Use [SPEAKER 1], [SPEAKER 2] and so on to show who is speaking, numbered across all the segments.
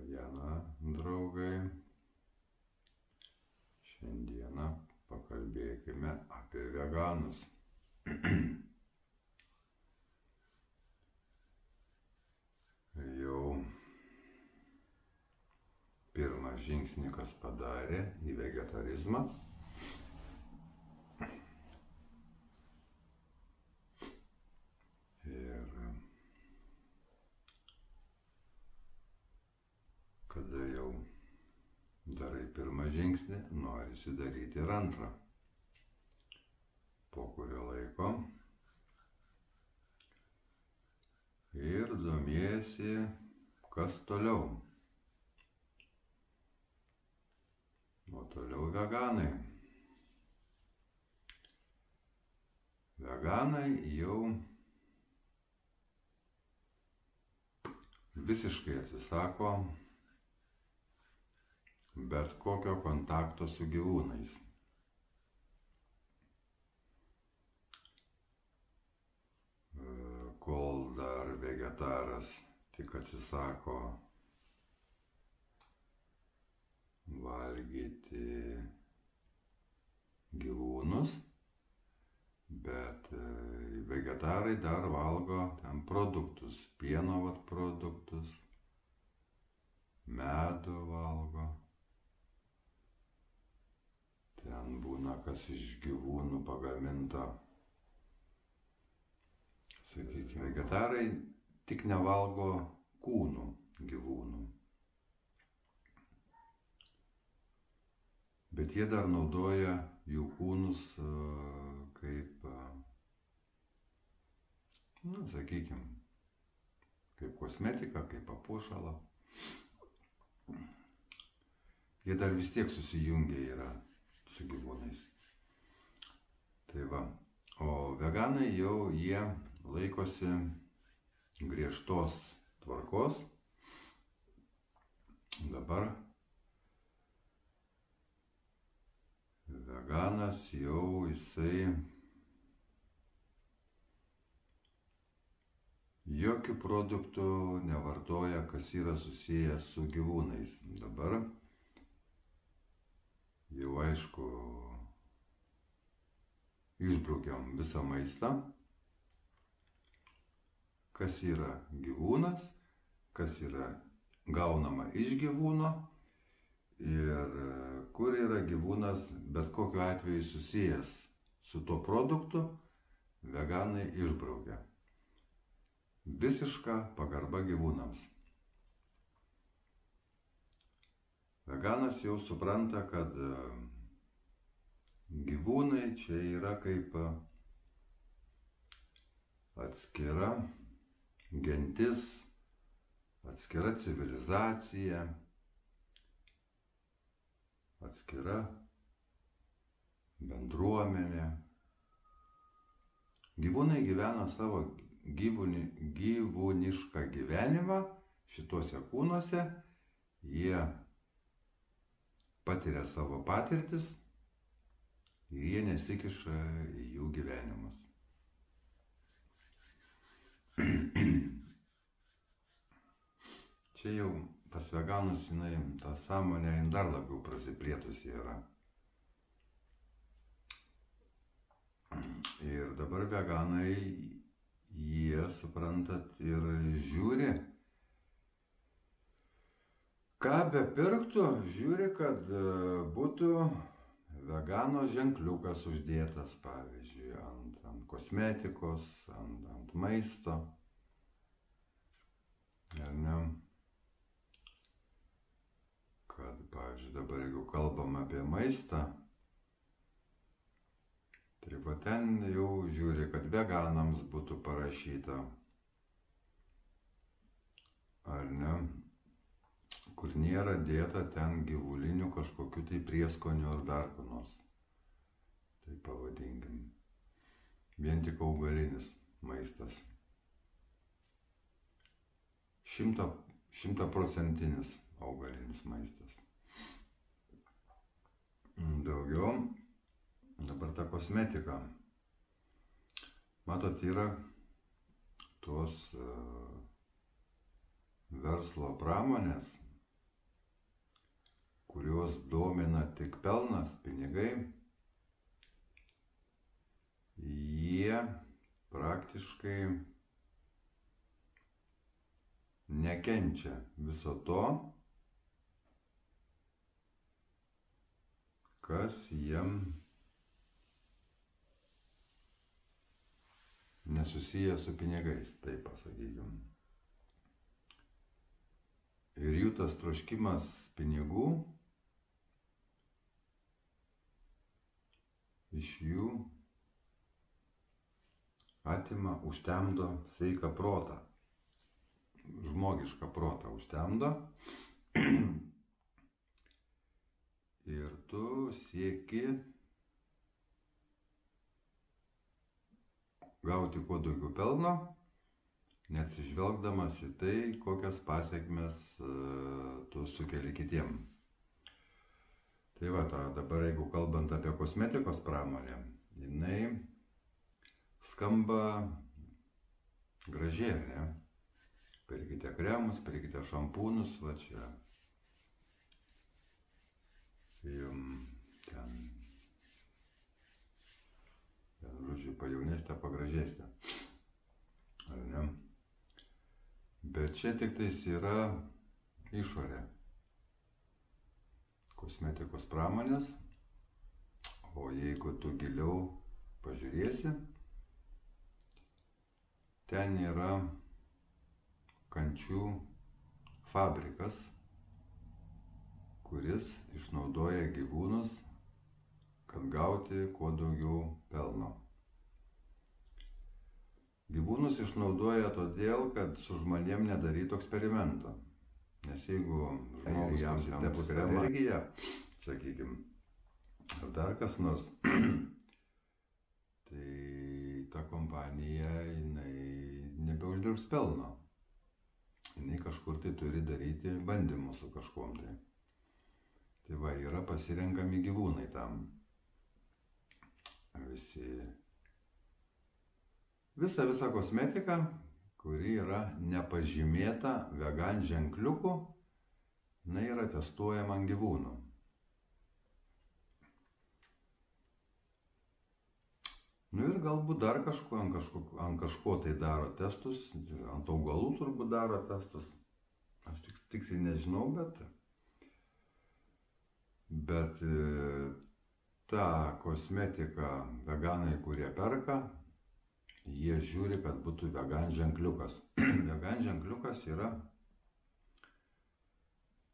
[SPEAKER 1] Diena, draugai. Šiandieną pakalbėkime apie veganus. Jau pirmą žingsnį kas padarė į vegetarizmą. Ir kada jau darai pirmą žingsnį, norisi daryti ir antrą. Po kurio laiko ir domiesi, kas toliau. O toliau veganai. Veganai jau visiškai atsisako bet kokio kontakto su gyvūnais. Kol dar vegetaras tik atsisako valgyti gyvūnus, bet vegetarai dar valgo ten produktus, pieno produktus, medų valgo. Ten būna kas iš gyvūnų pagaminta. Sakykime, vegetarai tik nevalgo kūnų gyvūnų. Bet jie dar naudoja jų kūnus kaip, sakykime, kaip kosmetika, kaip papuošalą. Jie dar vis tiek susijungia yra su gyvūnais. Tai va, o veganai jau jie laikosi griežtos tvarkos. Dabar veganas jau jisai jokių produktų nevartoja, kas yra susijęs su gyvūnais. Dabar jau aišku, išbraukiam visą maistą, kas yra gyvūnas, kas yra gaunama iš gyvūno ir kur yra gyvūnas bet kokiu atveju susijęs su tuo produktu, veganai išbraukia. Visiška pagarba gyvūnams. Veganas jau supranta, kad gyvūnai čia yra kaip atskira gentis, atskira civilizacija, atskira bendruomenė. Gyvūnai gyvena savo gyvūnišką gyvenimą šituose kūnuose, jie patiria savo patirtis ir jie nesikiša į jų gyvenimus. Čia jau pas veganus ta sąmonė dar labiau prasiplėtusi yra. Ir dabar veganai, jie, suprantat, ir žiūri, ką bepirktų, žiūri, kad būtų vegano ženkliukas uždėtas, pavyzdžiui, ant kosmetikos, ant maisto. Ar ne? Kad, pavyzdžiui, dabar jeigu kalbam apie maistą, tai va ten jau žiūri, kad veganams būtų parašyta, ar ne, kur nėra dėta ten gyvulinių kažkokių tai prieskonių ar dar ko nors. Tai pavadinkim. Vien tik augalinis maistas. 100% augalinis maistas. Daugiau. Dabar ta kosmetika. Matot, yra tos verslo pramonės, kurios domina tik pelnas, pinigai, jie praktiškai nekenčia viso to, kas jiem nesusiję su pinigais, taip pasakykim. Ir jų tas troškimas pinigų iš jų atima, užtemdo sveiką protą, žmogišką protą užtemdo. Ir tu sieki gauti kuo daugiau pelno, neatsižvelgdamas į tai, kokias pasekmes tu sukeli kitiem. Tai va, dabar jeigu kalbant apie kosmetikos pramonę, jinai skamba gražiai, ne? Pirkite kremus, pirkite šampūnus, va čia. Ten, žodžiu, pajaunėsite, pagražėsite. Ar ne? Bet čia tik tais yra išorė kosmetikos pramonės, o jeigu tu giliau pažiūrėsi, ten yra kančių fabrikas, kuris išnaudoja gyvūnus, kad gauti kuo daugiau pelno. Gyvūnus išnaudoja todėl, kad su žmonėm nedarytų eksperimento. Nes jeigu žmogus jam nebus alergija, sakykim, ar dar kas nors, tai ta kompanija, jinai nebeuždirbs pelno. Jinai kažkur tai turi daryti bandymus su kažkuom tai. Tai va, yra pasirenkami gyvūnai tam. Visa kosmetika, kuri yra nepažymėta vegan ženkliuku, jinai yra testuojama ant gyvūnų. Nu ir galbūt dar ant kažko tai daro testus, ant augalų turbūt daro testus. Aš tiksliai nežinau, bet tą kosmetiką veganai, kurie perka, jie žiūri, kad būtų vegan ženkliukas. Vegan ženkliukas yra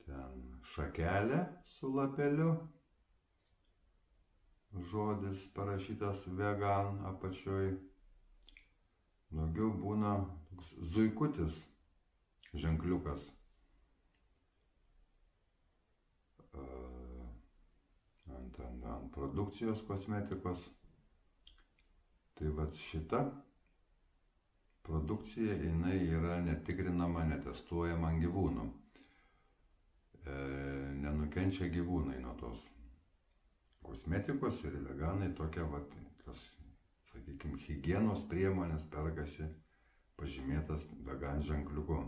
[SPEAKER 1] ten šakelė su lapeliu, žodis parašytas vegan apačioj. Daugiau būna zuikutis ženkliukas. Ant produkcijos kosmetikos. Tai vat šita produkcija, jinai yra netikrinama, netestuojama ant gyvūnų. Nenukenčia gyvūnai nuo tos kosmetikos ir veganai tokia, vat, tas, sakykime, higienos priemonės perkasi pažymėtas vegan ženkliuku.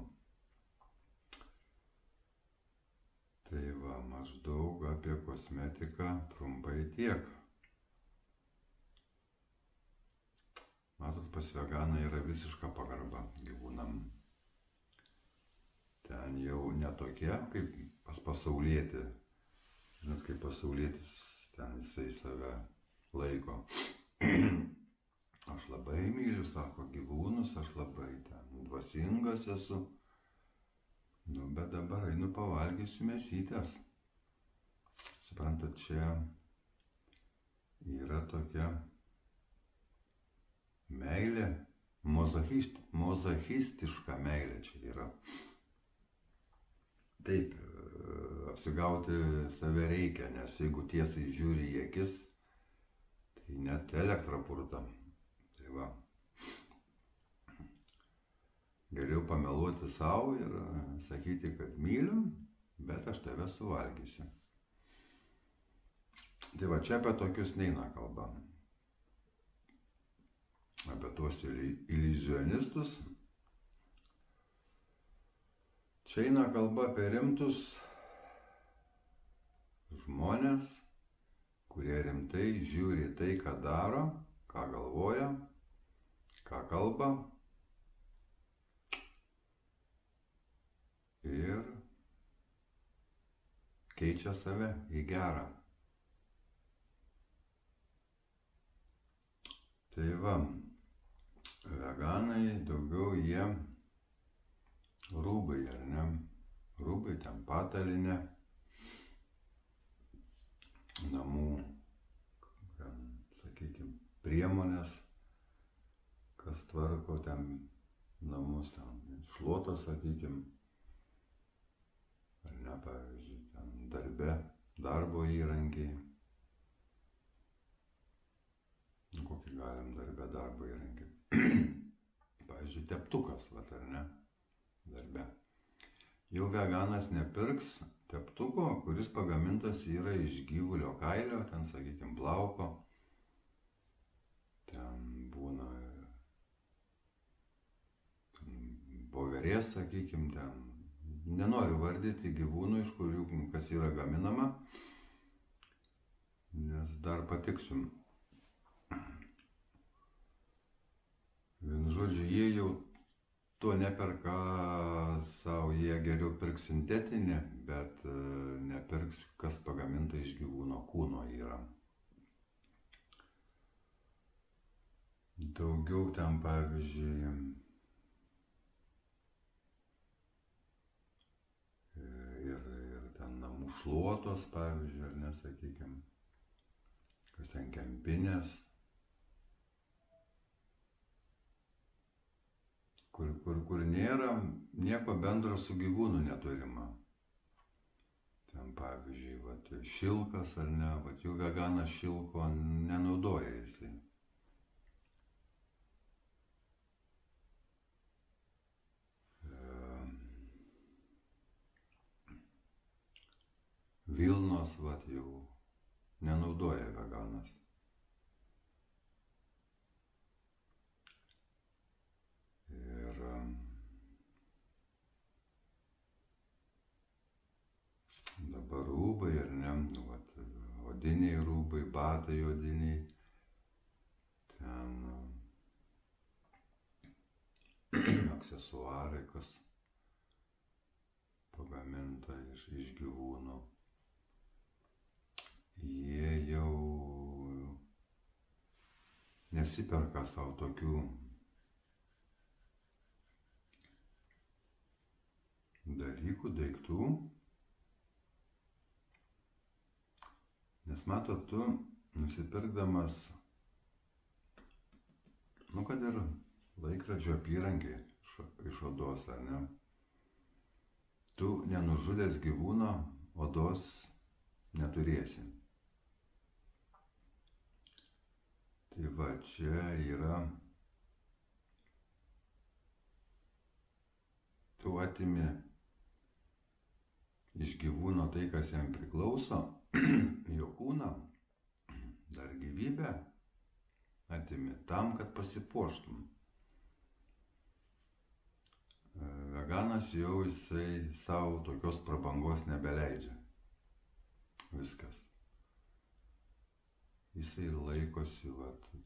[SPEAKER 1] Tai va, maždaug apie kosmetiką trumpai tiek. Matot, pas veganą yra visiška pagarba gyvūnam. Ten jau netokia, kaip pas pasaulietį. Žinot, kaip pasaulietis, ten jisai save laiko. Aš labai myliu, sako, gyvūnus, aš labai ten dvasingas esu. Nu, bet dabar einu pavalgysiu mėsytės. Suprantat, čia yra tokia meilė, mozachistiška meilė čia yra. Taip, apsigauti save reikia, nes jeigu tiesai žiūri į akis, tai net elektrą purta. Tai va, geriau pameluoti savo ir sakyti, kad myliu, bet aš tave suvalgysiu. Tai va, čia apie tokius neina kalba. Apie tuos iliuzionistus. Čia eina kalba apie rimtus žmonės, kurie rimtai žiūri tai, ką daro, ką galvoja, ką kalba ir keičia save į gerą. Tai va, veganai daugiau jie rūbai, ar ne? Rūbai, ten patalynė, namų, ten, sakykime, priemonės, kas tvarko ten namus, ten šluotos, sakykime, ar ne, pavyzdžiui, ten darbo įrankiai. Kokį galim darbo įrankį. Pavyzdžiui, teptukas, vat, ar ne, darbe. Jau veganas nepirks teptuko, kuris pagamintas yra iš gyvulio kailio, ten, sakykime, plauko. Ten būna voverės, sakykime, ten. Nenoriu vardyti gyvūnų, iš kurių kas yra gaminama, nes dar patiksim. Vienu žodžiu, jie jau to neperka savo, jie geriau pirks sintetinį, bet nepirks, kas pagaminta iš gyvūno kūno yra. Daugiau ten, pavyzdžiui, ir ten namų šluotos, pavyzdžiui, ar nesakykime, kas ten kempinės, kur nėra nieko bendro su gyvūnu neturima. Ten, pavyzdžiui, vat, šilkas ar ne, vat, jų veganas šilko nenaudoja jisai. Vilnos, vat, jau nenaudoja veganas. Ir dabar rūbai, ar ne, vat, odiniai rūbai, batai odiniai, ten aksesuarai, kas pagaminta iš gyvūnų. Jie jau nesiperka savo tokių dalykų, daiktų, nes matot, tu nusipirkdamas, kad ir laikrodžio apyrankiai iš odos, ar ne, tu nenužudęs gyvūno odos neturėsi. Tai va, čia yra, tu atimi iš gyvūno tai, kas jam priklauso, jo kūną, dar gyvybę atimi tam, kad pasipuoštum. Veganas jau jisai savo tokios prabangos nebeleidžia. Viskas. Jisai laikosi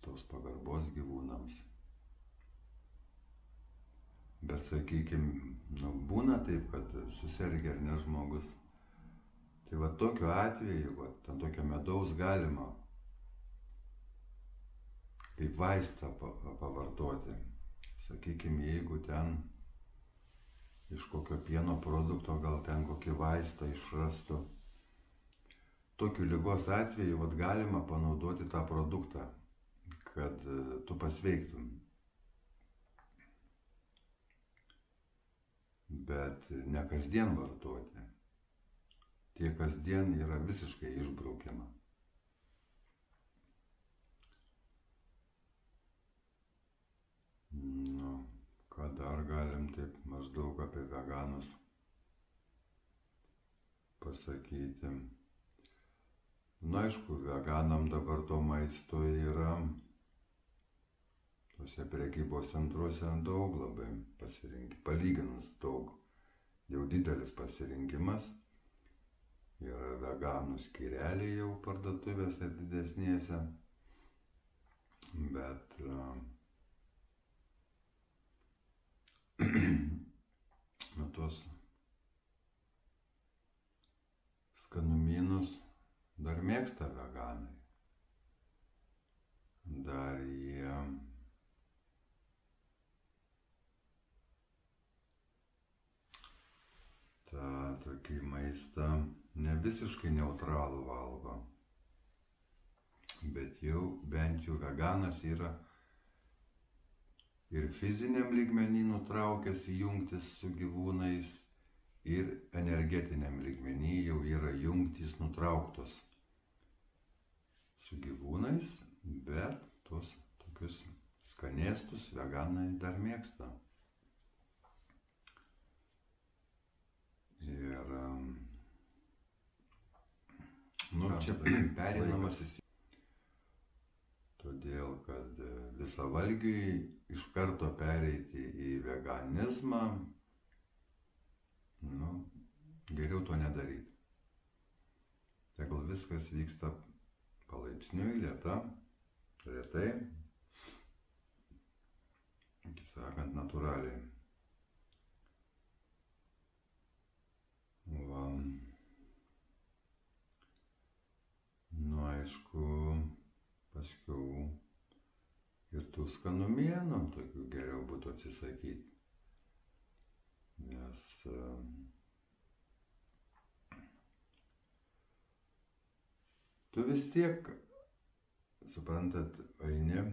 [SPEAKER 1] tos pagarbos gyvūnams. Bet sakykime, būna taip, kad susirgia ar ne žmogus. Tai tokiu atveju, ten tokio medaus galima kaip vaistą pavartoti. Sakykime, jeigu ten iš kokio pieno produkto gal ten kokį vaistą išrastų. Tokiu ligos atveju galima panaudoti tą produktą, kad tu pasveiktum. Bet ne kasdien vartoti. Tie kasdien yra visiškai išbraukiama. Ką dar galim taip maždaug apie veganus pasakyti. Aišku, veganam dabar to maisto yra tose prekybos centruose daug labai palyginus daug. Jau didelis pasirinkimas. yra veganų skyreliai jau parduotuvėse didesnėse, bet tuos skanumynus dar mėgsta veganai. Dar jie tą tokį maistą ne visiškai neutralų valgo, bet jau bent jau veganas yra ir fiziniam lygmenį nutraukęs jungtis su gyvūnais, ir energetiniam lygmenį jau yra jungtys nutrauktos su gyvūnais, bet tuos tokius skanėstus veganai dar mėgsta. Ir čia pereinamasis, todėl kad visavalgiui iš karto pereiti į veganizmą, geriau to nedaryti. Tegul viskas vyksta palaipsniui, retai, kaip sakant, natūraliai. Va. Aišku, paskiau ir tų skanumėnų tokių geriau būtų atsisakyti, nes tu vis tiek, suprantat, eini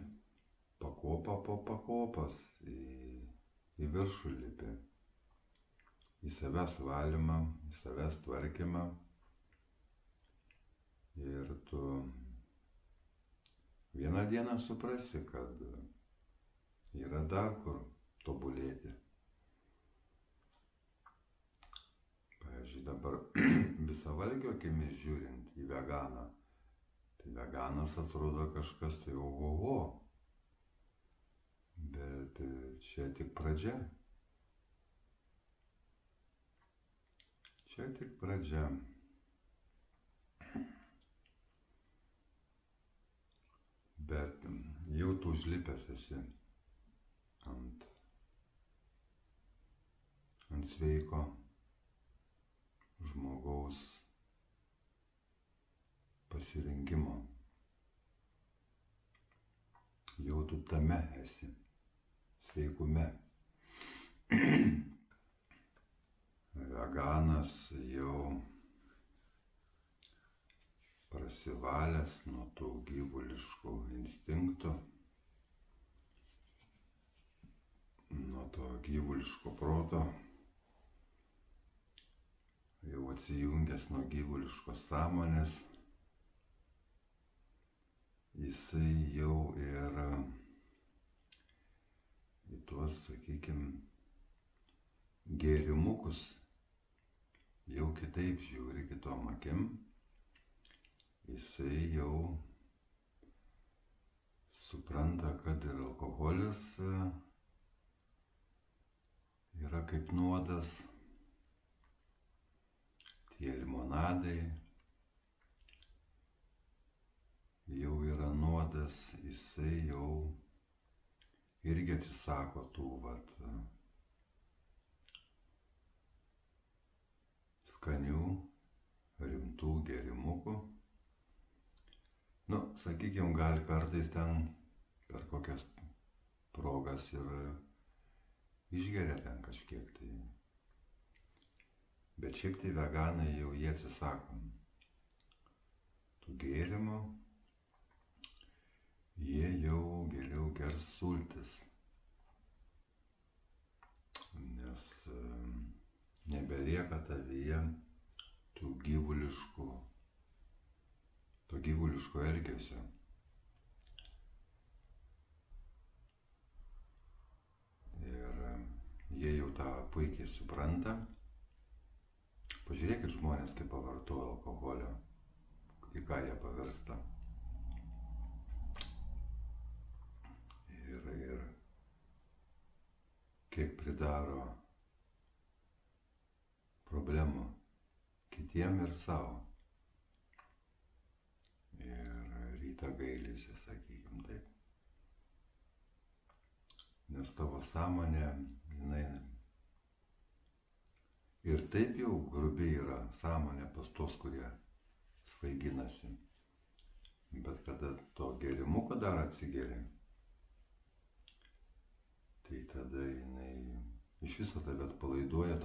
[SPEAKER 1] pakopą po pakopos, į viršų lipi, į savęs valymą, į savęs tvarkymą, ir tu vieną dieną suprasi, kad yra dar kur tobulėti. Pavyzdžiui, dabar visavalgio akimis žiūrint į veganą, tai veganas atrodo kažkas tai ohoho, bet čia tik pradžia. Čia tik pradžia. Bet jau tu užlipęs esi ant sveiko žmogaus pasirinkimo. Jau tu tame esi, sveikume. Veganas jau prasivalęs nuo tų gyvuliškų instinktų, nuo to gyvuliško proto, jau atsijungęs nuo gyvuliškos sąmonės, jisai jau ir į tuos, sakykime, gėrimukus jau kitaip žiūri, kitom akim. Jisai jau supranta, kad ir alkoholis yra kaip nuodas, tie limonadai jau yra nuodas, jisai jau irgi atsisako tų skanių, rimtų gėrimukų. Sakykime, gal kartais ten per kokias progas ir išgeria ten kažkiek tai. Bet šiaip tai veganai jau jie atsisako tų gėrimų, jie jau geriau gers sultis, nes nebelieka tavyje tų gyvuliško elgesio. Ir jie jau tą puikiai supranta. Pažiūrėkit žmonės, kaip pavartoja alkoholio, į ką jie pavirsta. Ir kiek pridaro problemų kitiem ir savo. kartą gailisi, sakykim taip. Nes tavo sąmonė, jinai ir taip jau grubiai yra sąmonė pas tos, kurie svaiginasi. Bet kada to gėrimuko dar atsigeri, tai tada jinai iš viso tave atpalaiduoja,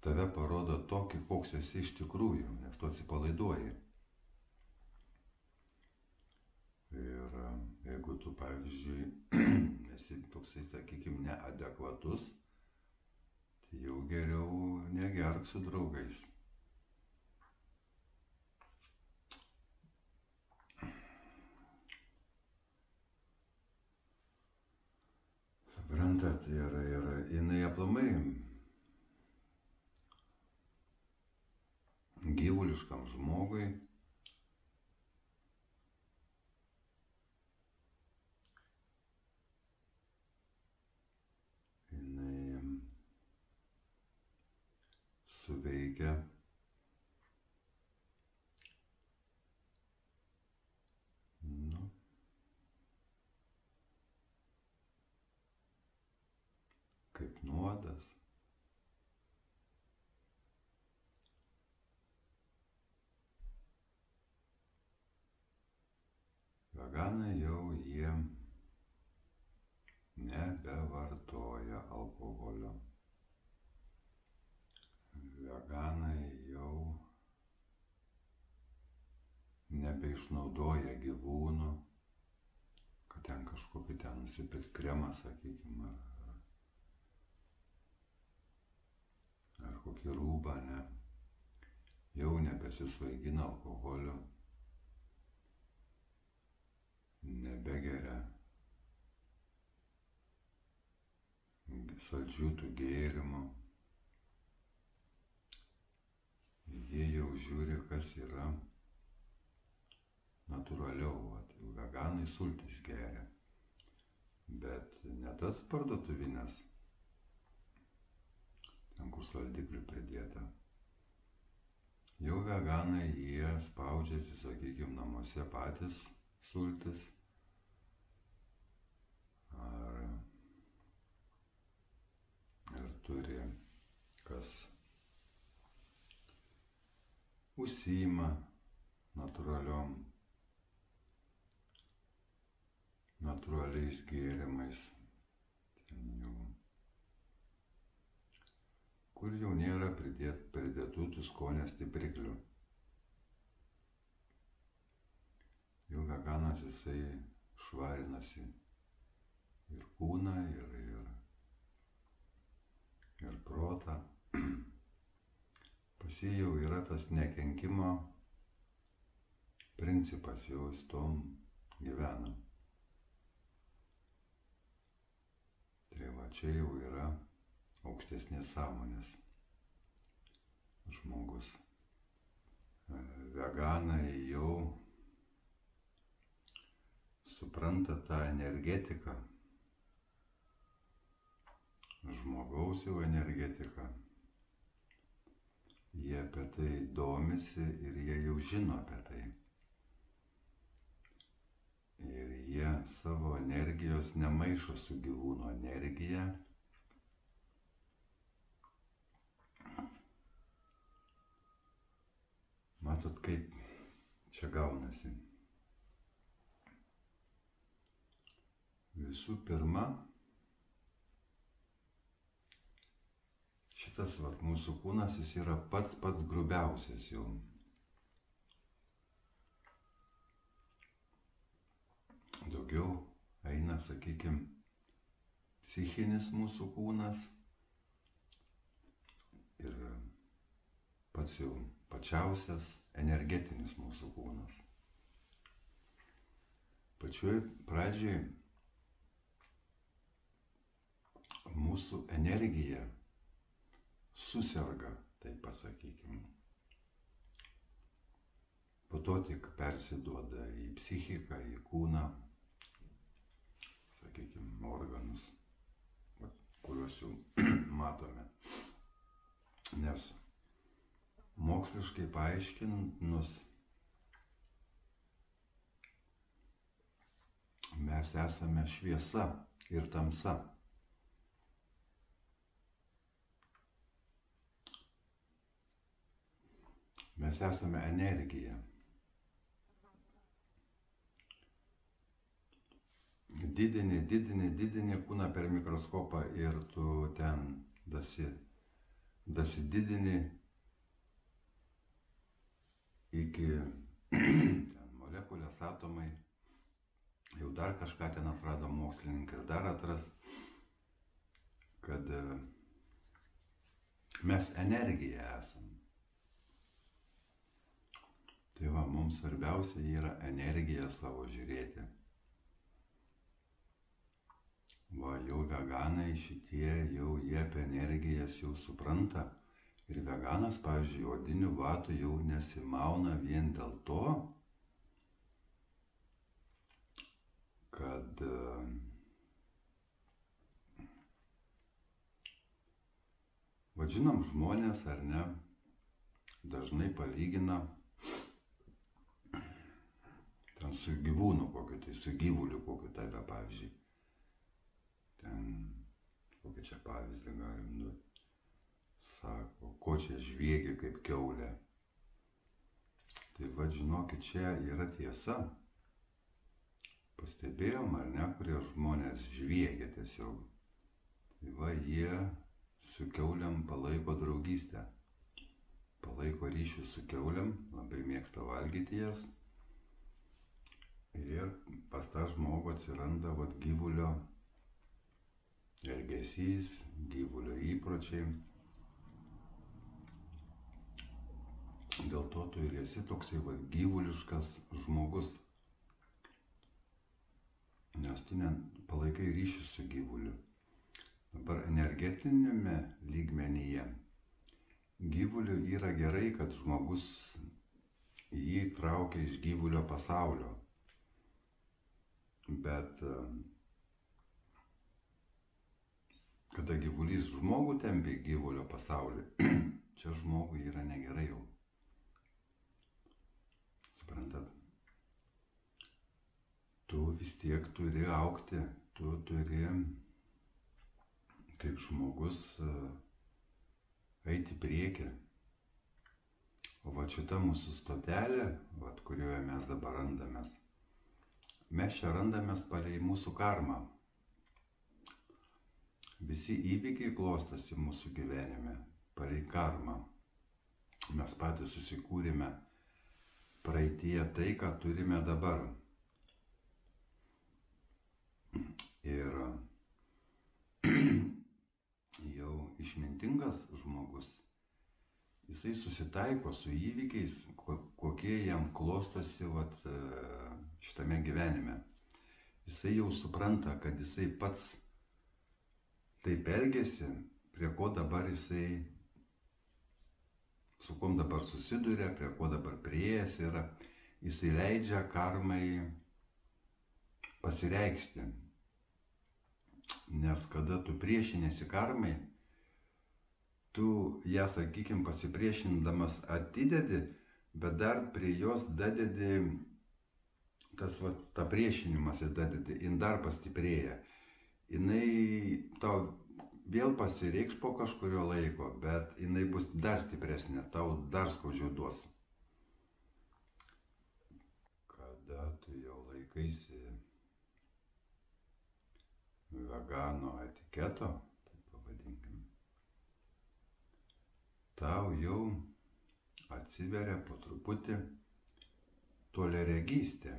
[SPEAKER 1] tave parodo tokį, koks esi iš tikrųjų, nes tu atsipalaiduoji. Ir jeigu tu, pavyzdžiui, esi toksai, sakykime, neadekvatus, tai jau geriau negerk su draugais. Suprantat, ir jinai aplamai gyvuliškam žmogui jinai suveikia kaip nuodas. Veganai jau jie nebevartoja alkoholio. Veganai jau nebeišnaudoja gyvūnų, kad ten kažkokį ten nusipirkt kremą, sakykime, ar kokį rūbą, ne. Jau nebesisvaigina alkoholiu, nebegeria saldžių tų gėrimų. Jie jau žiūri, kas yra natūraliau. Veganai sultis geria, bet ne tas parduotuvinės, ten kur saldiklių pridėta. Jau veganai jie spaudžiasi, sakykime, namuose patys sultis, ar turi kas užsiima natūraliais gėrimais, kur jau nėra pridėtų tų skonio stipriklių. Jau veganas jisai švarinasi ir kūną, ir protą. Pas jį jau yra tas nekenkimo principas, jau jis tom gyvena. Tai va čia jau yra aukštesnės sąmonės žmogus. Veganai jau supranta tą energetiką, žmogaus jau energetiką. Jie apie tai domisi ir jie jau žino apie tai. Ir jie savo energijos nemaišo su gyvūno energija. Matot, kaip čia gaunasi. Visų pirma, šitas mūsų kūnas, jis yra pats grubiausias jau. Daugiau eina, sakykime, psichinis mūsų kūnas ir pats jau pačiausias energetinis mūsų kūnas. Pačioj pradžioj mūsų energija suserga, taip pasakykime. Po to tik persiduoda į psichiką, į kūną, sakykime, organus, kuriuos jau matome. Nes moksliškai paaiškinus, mes esame šviesa ir tamsa. Mes esame energija. Didini kūną per mikroskopą ir tu ten dasididini iki ten molekulės, atomai. Jau dar kažką ten atrado mokslininkai ir dar atras, kad mes energija esam. Tai va, mums svarbiausia yra energiją savo žiūrėti. Va, jau veganai šitie, jau jie apie energijas jau supranta. Ir veganas, pavyzdžiui, odinių batų jau nesimauna vien dėl to, kad va, žinom, žmonės, ar ne, dažnai palygina ten su gyvūnu kokiu, tai su gyvuliu kokiu, tada, pavyzdžiui. Ten, kokią čia pavyzdį galim duoti. Sako, ko čia žviegia kaip kiaulė. Tai va, žinokit, čia yra tiesa. Pastebėjom, ar ne, kurie žmonės žviegia tiesiog. Tai va, jie su kiauliam palaiko draugystę. Palaiko ryšių su kiauliam, labai mėgsta valgyti jas. Ir pas tą žmogų atsiranda vat gyvulio elgesys, gyvulio įpročiai. Dėl to tu ir esi toksai va gyvuliškas žmogus. Nes tu palaikai ryšį su gyvuliu. Dabar energetinėme lygmenyje gyvuliu yra gerai, kad žmogus jį traukia iš gyvulio pasaulio. Bet kada gyvulys žmogų tempia į gyvulio pasaulį, čia žmogui yra negerai jau. Suprantat? Tu vis tiek turi augti, tu turi kaip žmogus eiti priekį. O va šita mūsų stotelė, va, kurioje mes dabar randamės, mes čia randamės palei mūsų karmą. Visi įvykiai klostosi mūsų gyvenime palei karmą. Mes patys susikūrėme praeityje tai, ką turime dabar. Ir jau išmintingas žmogus, jisai susitaiko su įvykiais, kokie jam klostosi vat, šitame gyvenime. Jisai jau supranta, kad jisai pats taip elgesi, prie ko dabar jisai, su kom dabar susiduria, prie ko dabar priėjęs yra. Jisai leidžia karmai pasireikšti. Nes kada tu priešinėsi karmai, tu ją, sakykime, pasipriešindamas atidedi, bet dar prie jos dadedi, tą priešinimąsi dadedi, jin dar pastiprėja. Jinai tau vėl pasireikš po kažkurio laiko, bet jinai bus dar stipresnė, tau dar skaudžiau duos. Kada tu jau laikaisi vegano etiketo, tai pavadinkim, tau jau atsiveria po truputį toliaregystė.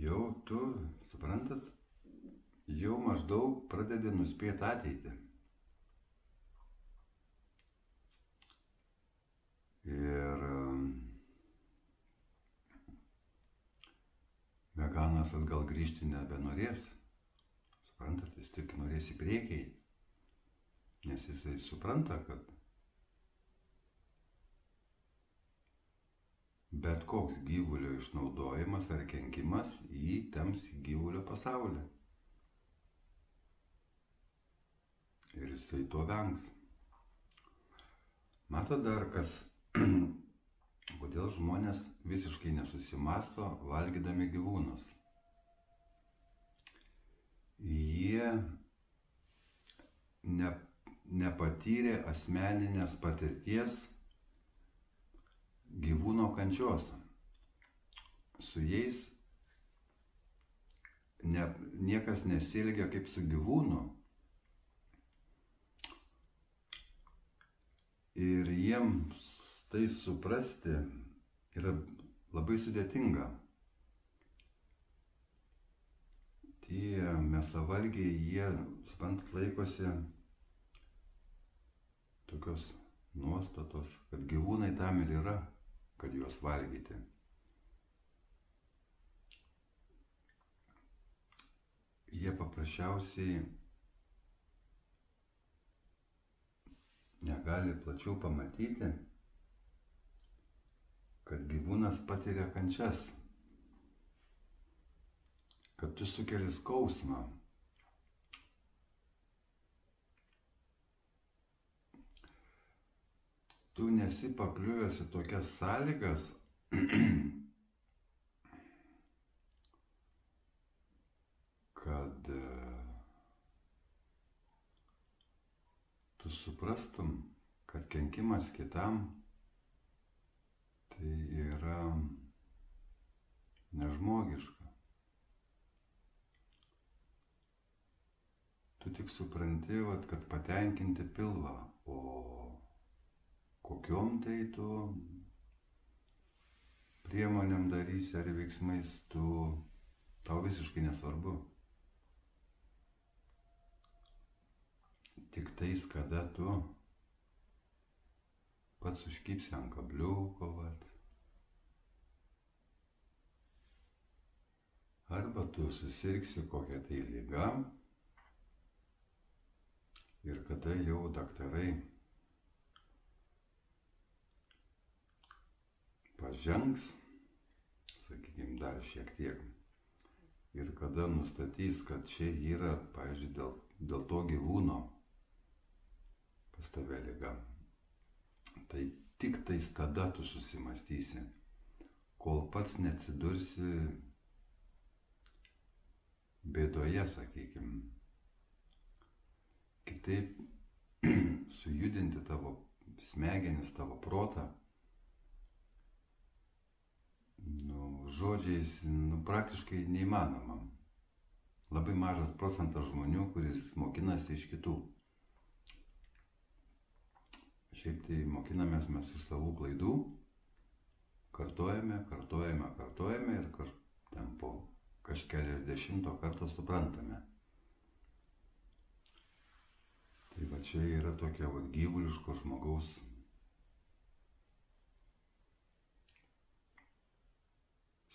[SPEAKER 1] Jau tu, suprantat, jau maždaug pradedi nuspėti ateitį. Ir veganas atgal grįžti nebenorės. Suprantat, jis tik norės į priekį. Nes jisai supranta, kad bet koks gyvulio išnaudojimas ar kenkimas jį temps į gyvulio pasaulį. Ir jisai to vengs. Matot dar kas, kodėl kodėl žmonės visiškai nesusimasto valgydami gyvūnus. Jie nepatyrė asmeninės patirties gyvūno kančios. Su jais niekas nesielgia kaip su gyvūnu. Ir jiems tai suprasti yra labai sudėtinga. Tie mėsavalgiai, jie, suprantat, laikosi tokios nuostatos, kad gyvūnai tam ir yra, kad juos valgyti. Jie paprasčiausiai negali plačiau pamatyti, kad gyvūnas patiria kančias, kad tu sukeli skausmą. Tu nesi pakliuvęs į tokias sąlygas, kad tu suprastum, kad kenkimas kitam tai yra nežmogiška. Tu tik supranti, kad patenkinti pilvą, o kokiom tai tu priemonėm darysi ar veiksmais, tau visiškai nesvarbu. Tik tais, kada tu pats užkibsi ant kabliuko, arba tu susirgsi kokią tai ligą ir kada jau daktarai pažengs, sakykime, dar šiek tiek, ir kada nustatys, kad čia yra, pavyzdžiui, dėl to gyvūno pas tave liga, tai tik tais tada tu susimastysi, kol pats neatsidursi bėdoje, sakykime. Kitaip sujudinti tavo smegenis, tavo protą, žodžiais, praktiškai neįmanoma. Labai mažas procentas žmonių, kuris mokinasi iš kitų. Šiaip tai mokinamės mes iš savų klaidų, kartojame ir ten po kažkeliasdešimto karto suprantame. Tai va čia yra tokia gyvuliško žmogaus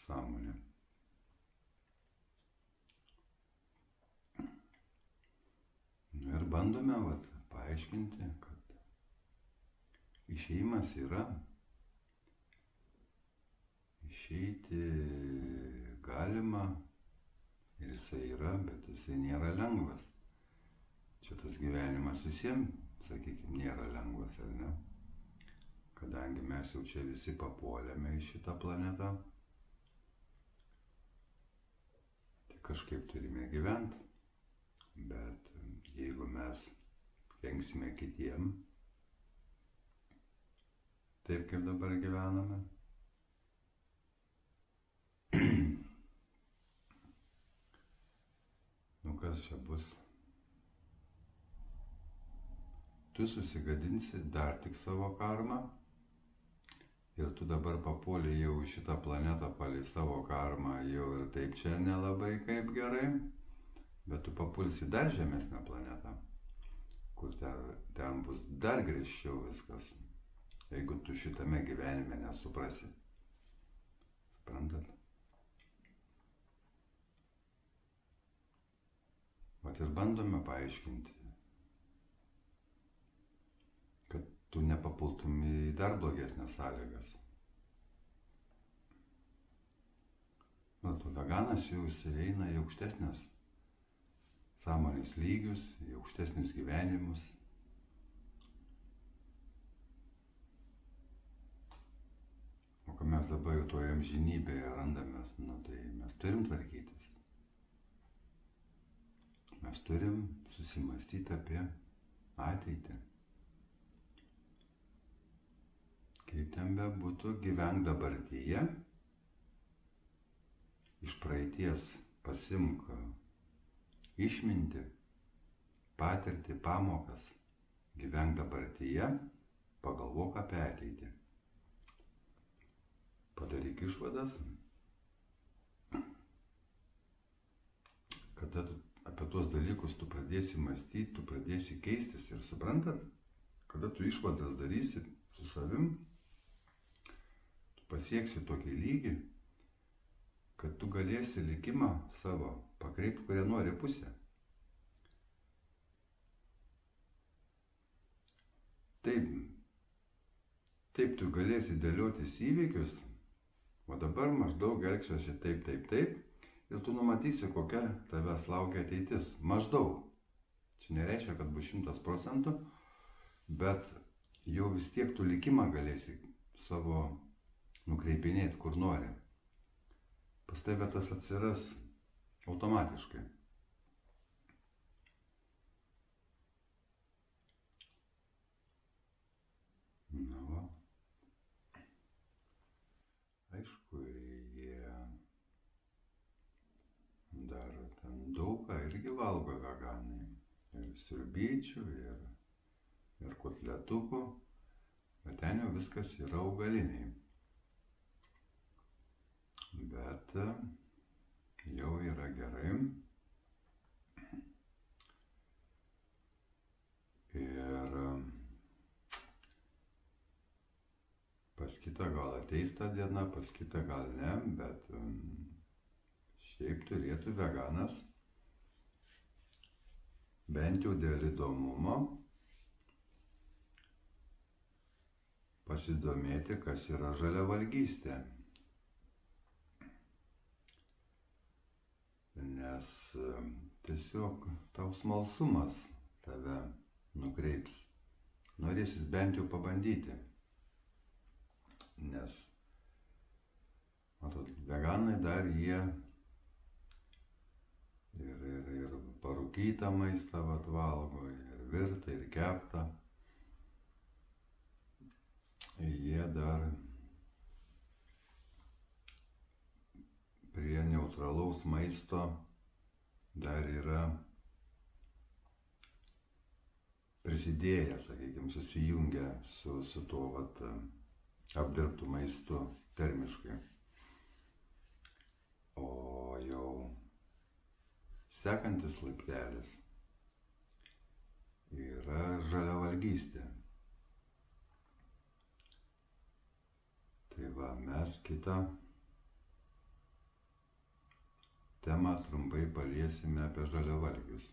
[SPEAKER 1] sąmonė. Ir bandome paaiškinti, kad išėjimas yra, išeiti galima ir jisai yra, bet jisai nėra lengvas. Čia tas gyvenimas visiems, sakykime, nėra lengvas, ar ne? Kadangi mes jau čia visi papuolėme į šitą planetą, tai kažkaip turime gyventi. Bet jeigu mes kenksime kitiem, taip kaip dabar gyvename, kas čia bus? Tu susigadinsi dar tik savo karmą ir tu dabar papuolė jau į šitą planetą palei savo karmą, jau ir taip čia nelabai kaip gerai, bet tu papulsi dar žemesnę planetą, kur ten bus dar griežčiau viskas, jeigu tu šitame gyvenime nesuprasi. Suprantat? Vat ir bandome paaiškinti, kad tu nepapultum į dar blogesnės sąlygas. Tu veganas jau eina į aukštesnės sąmonės lygius, į aukštesnius gyvenimus. O mes dabar jau toje amžinybėje randamės, nu tai mes turim tvarkytis. Mes turim susimastyti apie ateitį. Kaip ten bebūtų, gyvenk dabartyje, iš praeities pasimk išmintį, patirtį, pamokas, gyvenk dabartyje, pagalvok apie ateitį. Padaryk išvadas, kada apie tuos dalykus tu pradėsi mąstyti, tu pradėsi keistis ir suprantat, kada tu išvadas darysi su savim, tu pasieksi tokį lygį, kad tu galėsi likimą savo pakreipti, kurią nori pusę. Taip tu galėsi dėliotis įvykius, o dabar maždaug elgsiuosi taip, ir tu numatysi, kokia tavęs laukia ateitis. Maždaug. Čia nereiškia, kad bus 100%, bet jau vis tiek tu likimą galėsi savo nukreipinėti, kur nori. Pas tave tas atsiras automatiškai. Na va. Aišku, jie daro ten daug ką, irgi valgo veganai. Ir sriubyčių, ir kotletukų, bet ten jau viskas yra augaliniai. Bet jau yra gerai. Ir pas kitą gal ateis ta diena, pas kitą gal ne, bet šiaip turėtų veganas bent jau dėl įdomumo pasidomėti, kas yra žaliavalgystė. Nes tiesiog tau smalsumas tave nukreips. Norėsis bent jau pabandyti. Nes, matot, veganai dar jie ir parūkytą maistą valgo, ir virtą, ir keptą. Jie dar prie neutralaus maisto dar yra prisidėję, sakykime, susijungę su tuo apdirbtų maistu termiškai. O jau sekantis laiptelis yra žaliavalgystė. Tai va, mes kitą temą trumpai paliesime apie žaliavalgius.